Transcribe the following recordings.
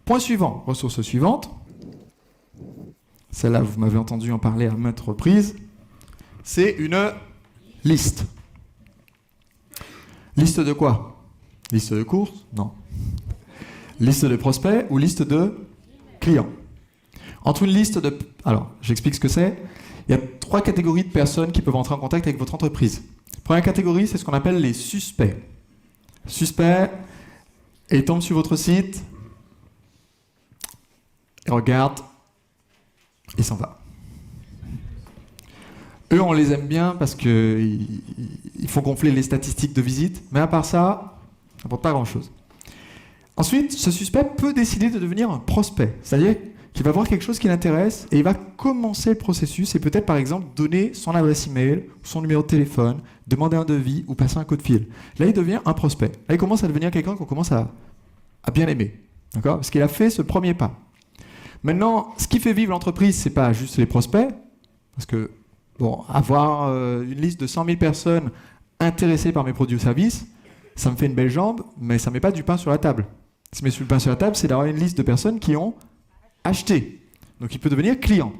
Point suivant, ressource suivante. Celle-là, vous m'avez entendu en parler à maintes reprises. C'est une liste. Liste de quoi? Liste de courses? Non. Liste de prospects ou liste de clients? Entre une liste de... Alors, j'explique ce que c'est. Il y a 3 catégories de personnes qui peuvent entrer en contact avec votre entreprise. Première catégorie, c'est ce qu'on appelle les suspects. Suspects, ils tombent sur votre site, ils regardent, ils s'en vont. Eux, on les aime bien parce qu'ils font gonfler les statistiques de visite, mais à part ça, ça n'apporte pas grand-chose. Ensuite, ce suspect peut décider de devenir un prospect, c'est-à-dire qu'il va voir quelque chose qui l'intéresse et il va commencer le processus et peut-être par exemple donner son adresse email, son numéro de téléphone, demander un devis ou passer un coup de fil. Là, il devient un prospect. Là, il commence à devenir quelqu'un qu'on commence à bien aimer, d'accord? Parce qu'il a fait ce premier pas. Maintenant, ce qui fait vivre l'entreprise, c'est pas juste les prospects, parce que bon, avoir une liste de 100 000 personnes intéressées par mes produits ou services, ça me fait une belle jambe, mais ça met pas du pain sur la table. Ce qui met du pain sur la table, c'est d'avoir une liste de personnes qui ont acheté. Donc, il peut devenir client.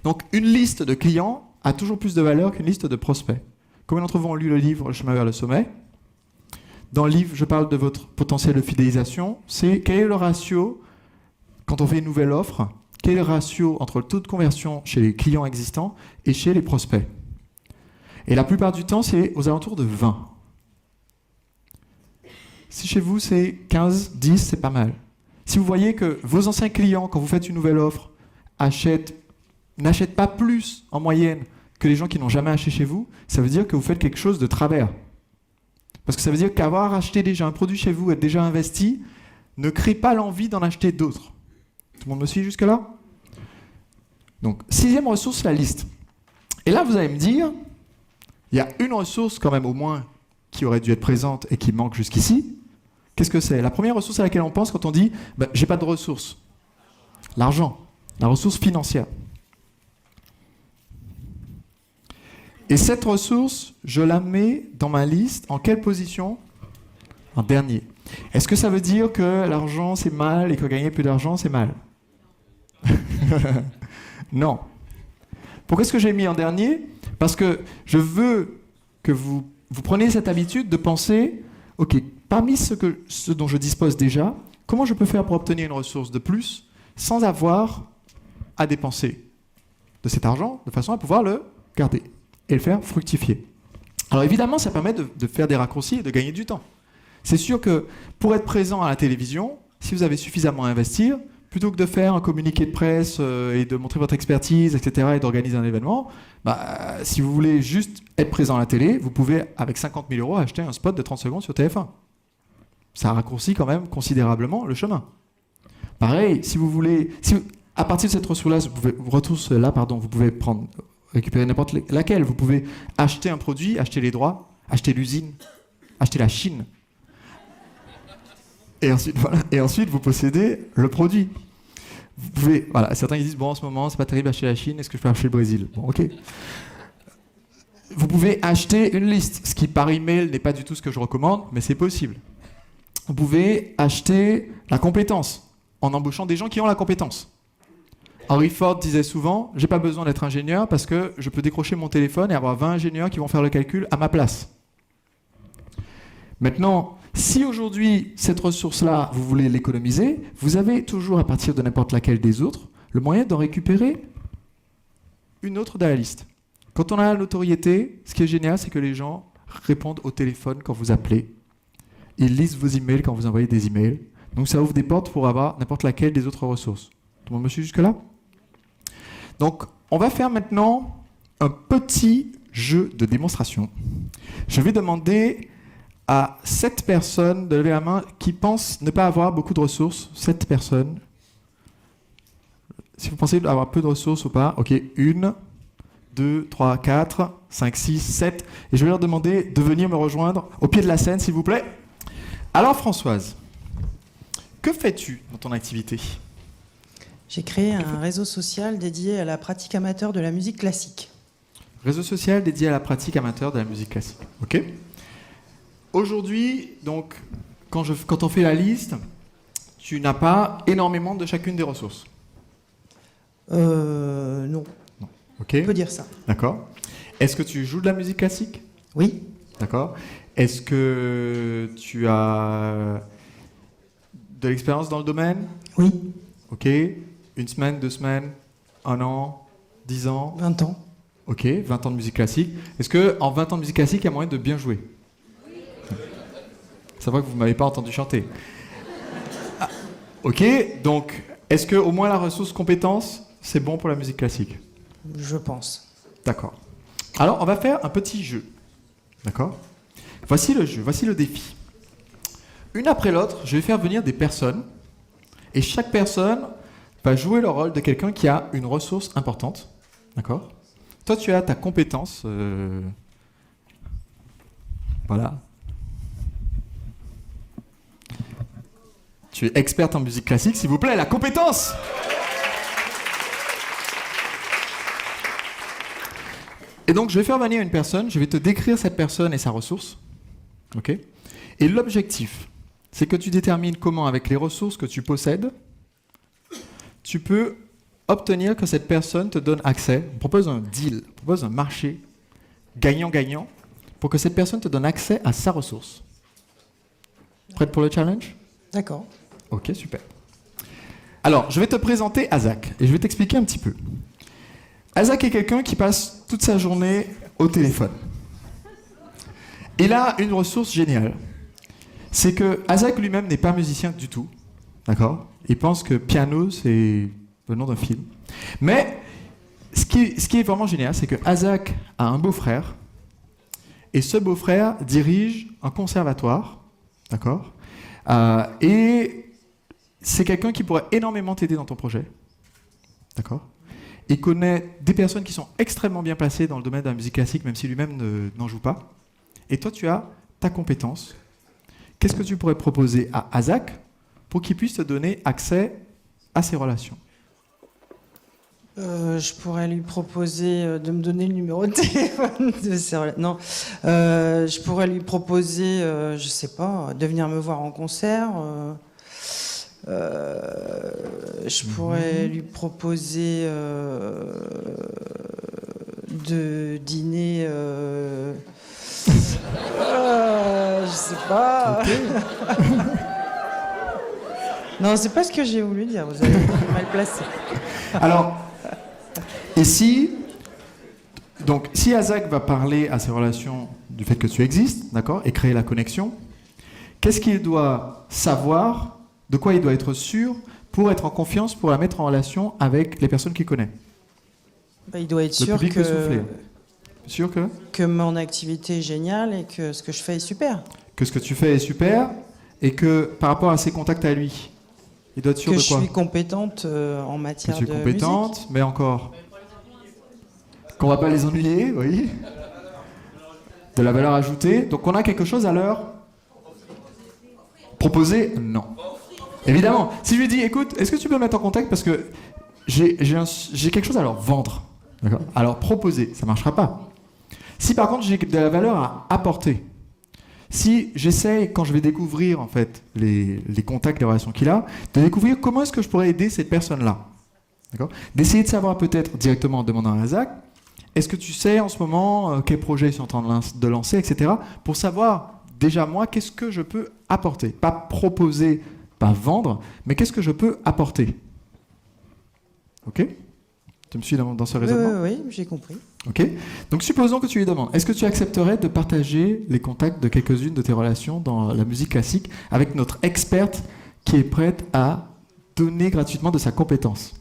Donc, une liste de clients a toujours plus de valeur qu'une liste de prospects. Combien d'entre vous ont lu le livre Le chemin vers le sommet? Dans le livre, je parle de votre potentiel de fidélisation. C'est quel est le ratio, quand on fait une nouvelle offre, quel est le ratio entre le taux de conversion chez les clients existants et chez les prospects? Et la plupart du temps, c'est aux alentours de 20. Si chez vous, c'est 15, 10, c'est pas mal. Si vous voyez que vos anciens clients, quand vous faites une nouvelle offre, n'achètent pas plus en moyenne que les gens qui n'ont jamais acheté chez vous, ça veut dire que vous faites quelque chose de travers. Parce que ça veut dire qu'avoir acheté déjà un produit chez vous, être déjà investi, ne crée pas l'envie d'en acheter d'autres. Tout le monde me suit jusque-là? Donc, 6e ressource, la liste. Et là, vous allez me dire, il y a une ressource quand même au moins qui aurait dû être présente et qui manque jusqu'ici. Qu'est-ce que c'est? La première ressource à laquelle on pense quand on dit « j'ai pas de ressources ». L'argent, la ressource financière. Et cette ressource, je la mets dans ma liste en quelle position? En dernier. Est-ce que ça veut dire que l'argent c'est mal et que gagner plus d'argent c'est mal? Non. Pourquoi est-ce que j'ai mis en dernier? Parce que je veux que vous preniez cette habitude de penser, ok, parmi ce dont je dispose déjà, comment je peux faire pour obtenir une ressource de plus sans avoir à dépenser de cet argent de façon à pouvoir le garder et le faire fructifier. Alors évidemment, ça permet de faire des raccourcis et de gagner du temps. C'est sûr que pour être présent à la télévision, si vous avez suffisamment à investir, plutôt que de faire un communiqué de presse et de montrer votre expertise, etc., et d'organiser un événement, si vous voulez juste être présent à la télé, vous pouvez, avec 50 000 €, acheter un spot de 30 secondes sur TF1. Ça raccourcit quand même considérablement le chemin. Pareil, si vous voulez... à partir de cette ressource-là, vous pouvez récupérer n'importe laquelle. Vous pouvez acheter un produit, acheter les droits, acheter l'usine, acheter la Chine. Et ensuite, vous possédez le produit. Vous pouvez, certains ils disent, bon, en ce moment, c'est pas terrible d'acheter la Chine, est-ce que je peux acheter le Brésil? Bon, ok. Vous pouvez acheter une liste, ce qui par email n'est pas du tout ce que je recommande, mais c'est possible. Vous pouvez acheter la compétence, en embauchant des gens qui ont la compétence. Henry Ford disait souvent, j'ai pas besoin d'être ingénieur parce que je peux décrocher mon téléphone et avoir 20 ingénieurs qui vont faire le calcul à ma place. Maintenant, si aujourd'hui, cette ressource-là, vous voulez l'économiser, vous avez toujours, à partir de n'importe laquelle des autres, le moyen d'en récupérer une autre de la liste. Quand on a la notoriété, ce qui est génial, c'est que les gens répondent au téléphone quand vous appelez. Ils lisent vos emails quand vous envoyez des emails. Donc ça ouvre des portes pour avoir n'importe laquelle des autres ressources. Tout le monde me suit jusque-là? Donc, on va faire maintenant un petit jeu de démonstration. Je vais demander à 7 personnes de lever la main qui pensent ne pas avoir beaucoup de ressources. 7 personnes. Si vous pensez avoir peu de ressources ou pas, ok, 1, 2, 3, 4, 5, 6, 7. Et je vais leur demander de venir me rejoindre au pied de la scène, s'il vous plaît. Alors, Françoise, que fais-tu dans ton activité ? J'ai créé un réseau social dédié à la pratique amateur de la musique classique. Réseau social dédié à la pratique amateur de la musique classique. Ok. Aujourd'hui, donc, quand on fait la liste, tu n'as pas énormément de chacune des ressources. Non. Ok. On peut dire ça. D'accord. Est-ce que tu joues de la musique classique? Oui. D'accord. Est-ce que tu as de l'expérience dans le domaine? Oui. Ok. 1 semaine, 2 semaines, 1 an, 10 ans? 20 ans. Ok, 20 ans de musique classique. Est-ce qu'en 20 ans de musique classique, il y a moyen de bien jouer? C'est vrai que vous ne m'avez pas entendu chanter. Ah, ok, donc est-ce qu'au moins la ressource compétence, c'est bon pour la musique classique? Je pense. D'accord. Alors, on va faire un petit jeu. D'accord? Voici le jeu, voici le défi. Une après l'autre, je vais faire venir des personnes. Et chaque personne va jouer le rôle de quelqu'un qui a une ressource importante. D'accord? Toi, tu as ta compétence. Voilà. Tu es experte en musique classique, s'il vous plaît, la compétence! Et donc, je vais faire venir une personne, je vais te décrire cette personne et sa ressource. Ok? Et l'objectif, c'est que tu détermines comment, avec les ressources que tu possèdes, tu peux obtenir que cette personne te donne accès, on propose un deal, on propose un marché gagnant-gagnant pour que cette personne te donne accès à sa ressource. Prête pour le challenge? D'accord. Ok, super. Alors, je vais te présenter Azak et je vais t'expliquer un petit peu. Azak est quelqu'un qui passe toute sa journée au téléphone. Il a une ressource géniale. C'est que Azak lui-même n'est pas musicien du tout. D'accord? Il pense que piano, c'est le nom d'un film. Mais ce qui est vraiment génial, c'est que Azak a un beau-frère. Et ce beau-frère dirige un conservatoire. D'accord? Et c'est quelqu'un qui pourrait énormément t'aider dans ton projet. D'accord? Il connaît des personnes qui sont extrêmement bien placées dans le domaine de la musique classique, même si lui-même n'en joue pas. Et toi, tu as ta compétence. Qu'est-ce que tu pourrais proposer à Azak pour qu'il puisse te donner accès à ses relations? Je pourrais lui proposer de me donner le numéro de téléphone de ses non. Je pourrais lui proposer, je sais pas, de venir me voir en concert. Je pourrais lui proposer de dîner. Je sais pas. Okay. Non, c'est pas ce que j'ai voulu dire. Vous avez mal placé. Alors, ici, donc, si Azak va parler à ses relations du fait que tu existes, d'accord, et créer la connexion, qu'est-ce qu'il doit savoir, de quoi il doit être sûr pour être en confiance, pour la mettre en relation avec les personnes qu'il connaît? Bah, il doit être Le sûr public peut souffler. Sûr que mon activité est géniale et que ce que je fais est super. Que ce que tu fais est super et que par rapport à ses contacts à lui, il doit être sûr que de quoi? je suis compétente en matière de musique. Que tu es compétente, musique. mais encore qu'on va pas les ennuyer, oui. De la valeur ajoutée. Donc on a quelque chose à leur proposer? Non. Évidemment. Si je lui dis, écoute, est-ce que tu peux me mettre en contact parce que j'ai quelque chose à leur vendre, d'accord, à leur proposer, ça marchera pas. Si par contre j'ai de la valeur à apporter, si j'essaie, quand je vais découvrir en fait les contacts, les relations qu'il a, de découvrir comment est-ce que je pourrais aider cette personne-là, d'accord, d'essayer de savoir peut-être directement en demandant à Azak, est-ce que tu sais en ce moment quels projets ils sont en train de lancer, etc., pour savoir déjà moi qu'est-ce que je peux apporter, pas proposer, pas vendre, mais qu'est-ce que je peux apporter. Ok? Tu me suis dans ce raisonnement? Oui, j'ai compris. Ok. Donc supposons que tu lui demandes, est-ce que tu accepterais de partager les contacts de quelques-unes de tes relations dans la musique classique avec notre experte qui est prête à donner gratuitement de sa compétence?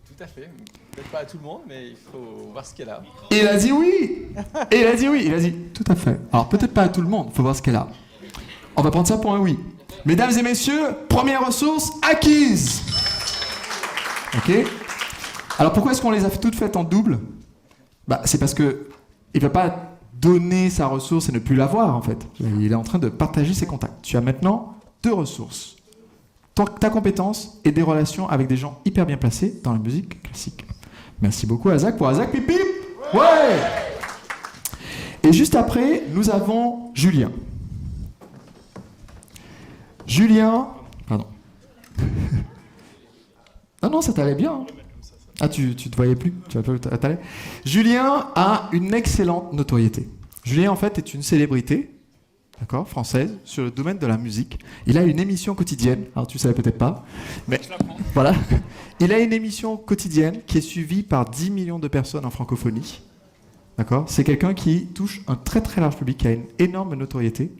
Tout à fait. Peut-être pas à tout le monde, mais il faut voir ce qu'elle a. Et il a dit oui. Et il a dit oui. Il a dit tout à fait. Alors peut-être pas à tout le monde, il faut voir ce qu'elle a. On va prendre ça pour un oui. Mesdames et messieurs, première ressource acquise. Ok. Alors pourquoi est-ce qu'on les a toutes faites en double? Bah, c'est parce que il va pas donner sa ressource et ne plus l'avoir en fait. Il est en train de partager ses contacts. Tu as maintenant 2 ressources. Ta compétence et des relations avec des gens hyper bien placés dans la musique classique. Merci beaucoup Azak pour Azak Pip Pip. Ouais. Et juste après, nous avons Julien. Julien, pardon. Non, ça t'allait bien. Hein. Ah, tu te voyais plus. T'allais. Julien a une excellente notoriété. Julien, en fait, est une célébrité, d'accord, française, sur le domaine de la musique. Il a une émission quotidienne. Alors, tu savais peut-être pas, mais voilà. Il a une émission quotidienne qui est suivie par 10 millions de personnes en francophonie. D'accord ? C'est quelqu'un qui touche un très très large public, qui a une énorme notoriété.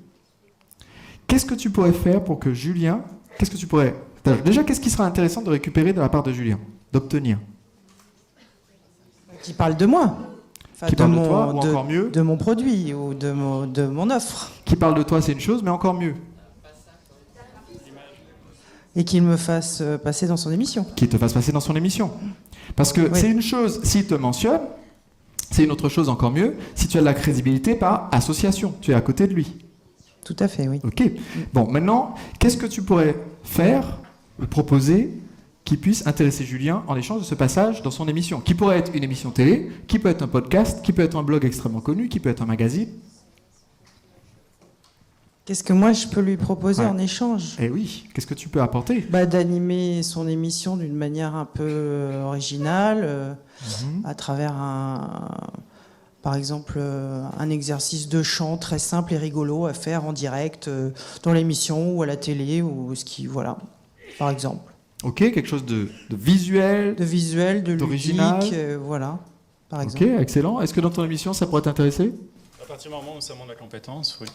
Qu'est-ce que tu pourrais faire pour que Julien... Déjà, qu'est-ce qui sera intéressant de récupérer de la part de Julien ? D'obtenir ? Qui parle de moi. Enfin, Qui parle de toi, ou encore mieux ? De mon produit ou de mon offre. Qui parle de toi, c'est une chose, mais encore mieux. Et qu'il me fasse passer dans son émission. Qu'il te fasse passer dans son émission. Parce que c'est une chose, s'il te mentionne, c'est une autre chose encore mieux, si tu as de la crédibilité par association, tu es à côté de lui. Tout à fait, oui. Ok. Bon, maintenant, qu'est-ce que tu pourrais faire, proposer, qui puisse intéresser Julien en échange de ce passage dans son émission ? Qui pourrait être une émission télé, qui peut être un podcast, qui peut être un blog extrêmement connu, qui peut être un magazine. Qu'est-ce que moi je peux lui proposer en échange ? Eh oui, qu'est-ce que tu peux apporter ? D'animer son émission d'une manière un peu originale, à travers par exemple, un exercice de chant très simple et rigolo à faire en direct dans l'émission ou à la télé ou voilà, par exemple. Ok, quelque chose de visuel. De visuel, de d'original. ludique, voilà, par exemple. Ok, excellent. Est-ce que dans ton émission, ça pourrait t'intéresser ? À partir du moment où ça montre la compétence, oui.